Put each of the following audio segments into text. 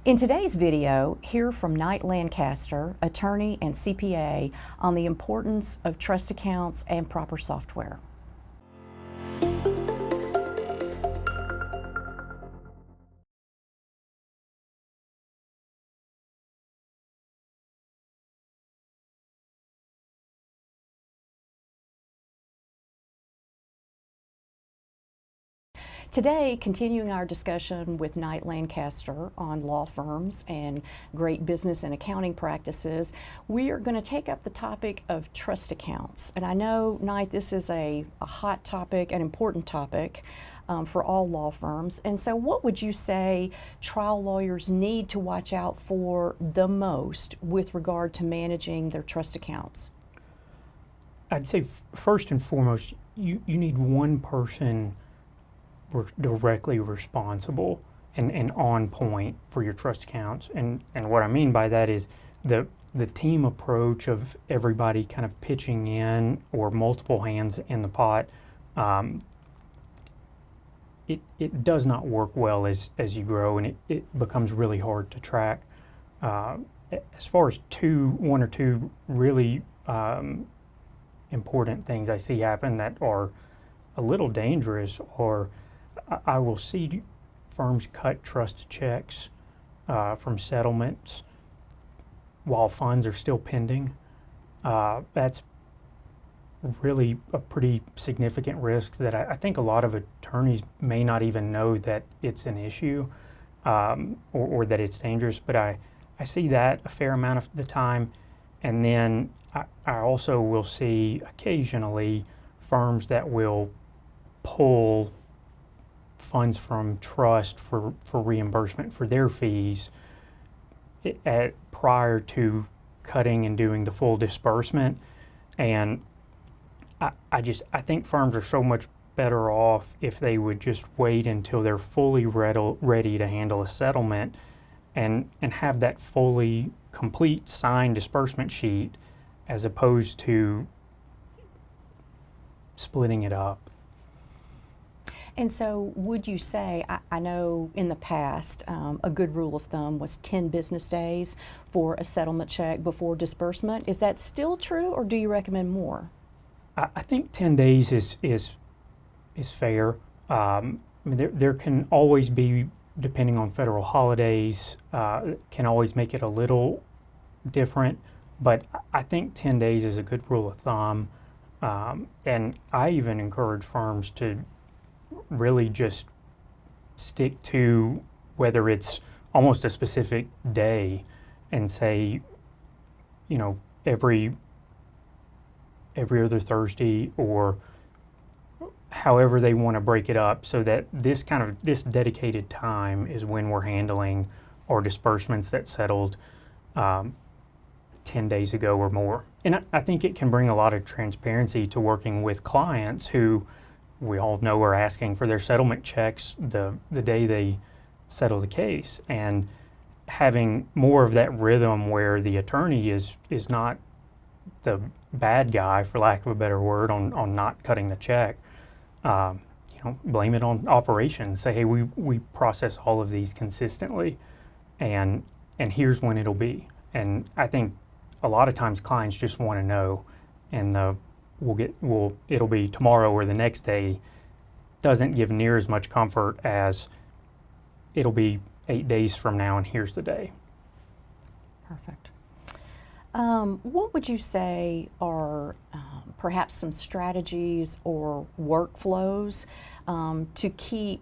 In today's video, hear from Knight Lancaster, attorney and CPA, on the importance of trust accounts and proper software. Today, continuing our discussion with Knight Lancaster on law firms and great business and accounting practices, we are going to take up the topic of trust accounts. And I know, Knight, this is a hot topic, an important topic for all law firms. And so what would you say trial lawyers need to watch out for the most with regard to managing their trust accounts? I'd say first and foremost, you need one person directly responsible and on point for your trust accounts. And what I mean by that is the team approach of everybody kind of pitching in or multiple hands in the pot. It does not work well as you grow, and it becomes really hard to track. As far as one or two really important things I see happen that are a little dangerous, or I will see firms cut trust checks from settlements while funds are still pending. That's really a pretty significant risk that I think a lot of attorneys may not even know that it's an issue or that it's dangerous, but I see that a fair amount of the time. And then I also will see occasionally firms that will pull funds from trust for reimbursement for their fees prior to cutting and doing the full disbursement. And I think firms are so much better off if they would just wait until they're fully ready to handle a settlement and have that fully complete signed disbursement sheet, as opposed to splitting it up. And so would you say, I know in the past, a good rule of thumb was 10 business days for a settlement check before disbursement. Is that still true, or do you recommend more? I think 10 days is fair. I mean, there can always be, depending on federal holidays, can always make it a little different, but I think 10 days is a good rule of thumb. And I even encourage firms to really just stick to whether it's almost a specific day and say, you know, every other Thursday, or however they want to break it up, so that this dedicated time is when we're handling our disbursements that settled 10 days ago or more. And I think it can bring a lot of transparency to working with clients who we all know are asking for their settlement checks the day they settle the case, and having more of that rhythm where the attorney is not the bad guy, for lack of a better word, on not cutting the check. Blame it on operations. Say, hey, we process all of these consistently, and here's when it'll be. And I think a lot of times clients just want to know, and it'll be tomorrow or the next day doesn't give near as much comfort as it'll be 8 days from now and here's the day. Perfect. What would you say are perhaps some strategies or workflows to keep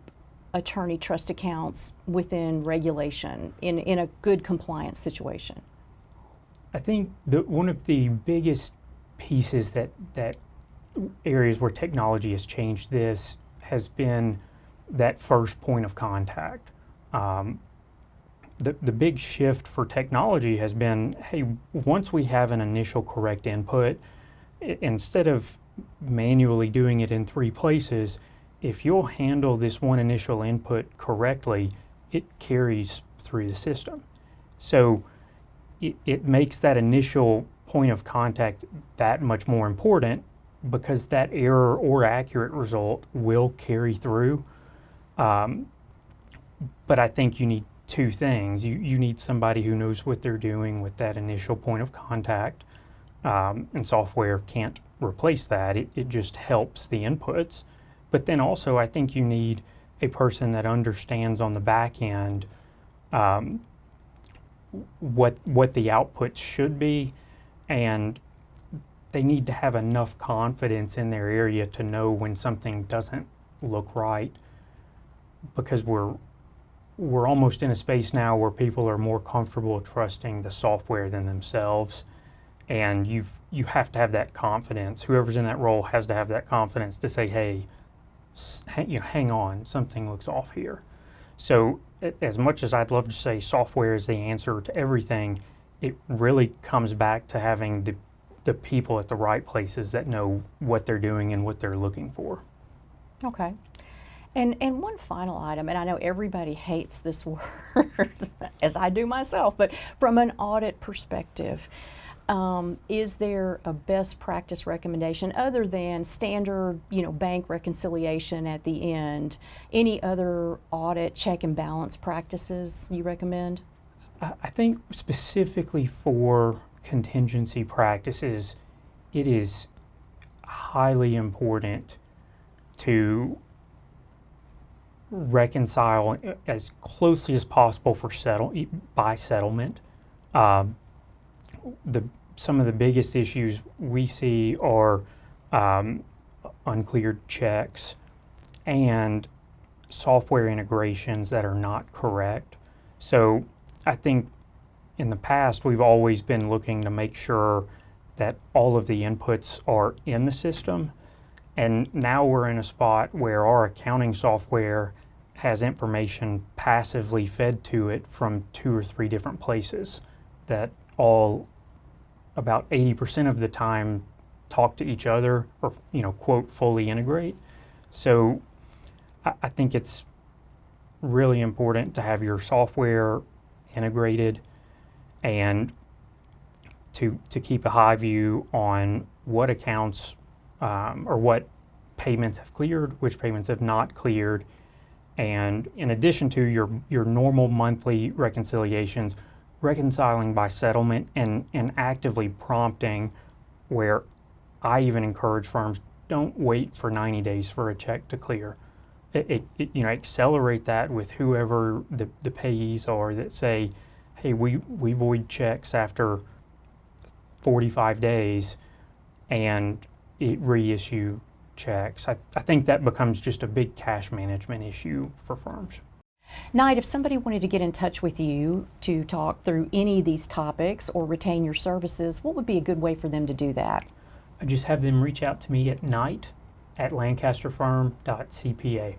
attorney trust accounts within regulation in a good compliance situation? I think one of the biggest pieces that areas where technology has changed this has been that first point of contact. The big shift for technology has been, hey, once we have an initial correct input, instead of manually doing it in 3 places, if you'll handle this one initial input correctly, it carries through the system. So it makes that initial point of contact that much more important, because that error or accurate result will carry through. But I think you need two things. You need somebody who knows what they're doing with that initial point of contact, and software can't replace that. It just helps the inputs. But then also, I think you need a person that understands on the back end what the output should be, and they need to have enough confidence in their area to know when something doesn't look right, because we're almost in a space now where people are more comfortable trusting the software than themselves, and you have to have that confidence. Whoever's in that role has to have that confidence to say, hey, hang on, something looks off here. So as much as I'd love to say software is the answer to everything, it really comes back to having the people at the right places that know what they're doing and what they're looking for. Okay. And one final item, and I know everybody hates this word, as I do myself, but from an audit perspective, is there a best practice recommendation other than standard, bank reconciliation at the end? Any other audit check and balance practices you recommend? I think specifically for contingency practices, it is highly important to reconcile as closely as possible by settlement. Some of the biggest issues we see are uncleared checks and software integrations that are not correct. So I think in the past we've always been looking to make sure that all of the inputs are in the system, and now we're in a spot where our accounting software has information passively fed to it from 2 or 3 different places that all about 80% of the time talk to each other or, quote, fully integrate. So I think it's really important to have your software integrated and to keep a high view on what accounts or what payments have cleared, which payments have not cleared. And in addition to your normal monthly reconciliations, reconciling by settlement and actively prompting, where I even encourage firms, don't wait for 90 days for a check to clear. Accelerate that with whoever the payees are that say, hey, we void checks after 45 days and it reissue checks. I think that becomes just a big cash management issue for firms. Knight, if somebody wanted to get in touch with you to talk through any of these topics or retain your services, what would be a good way for them to do that? I just have them reach out to me at knight@lancasterfirm.cpa.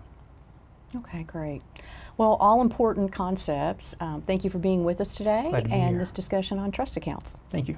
Okay, great. Well, all important concepts. Thank you for being with us today Glad to be and here. this discussion on trust accounts. Thank you.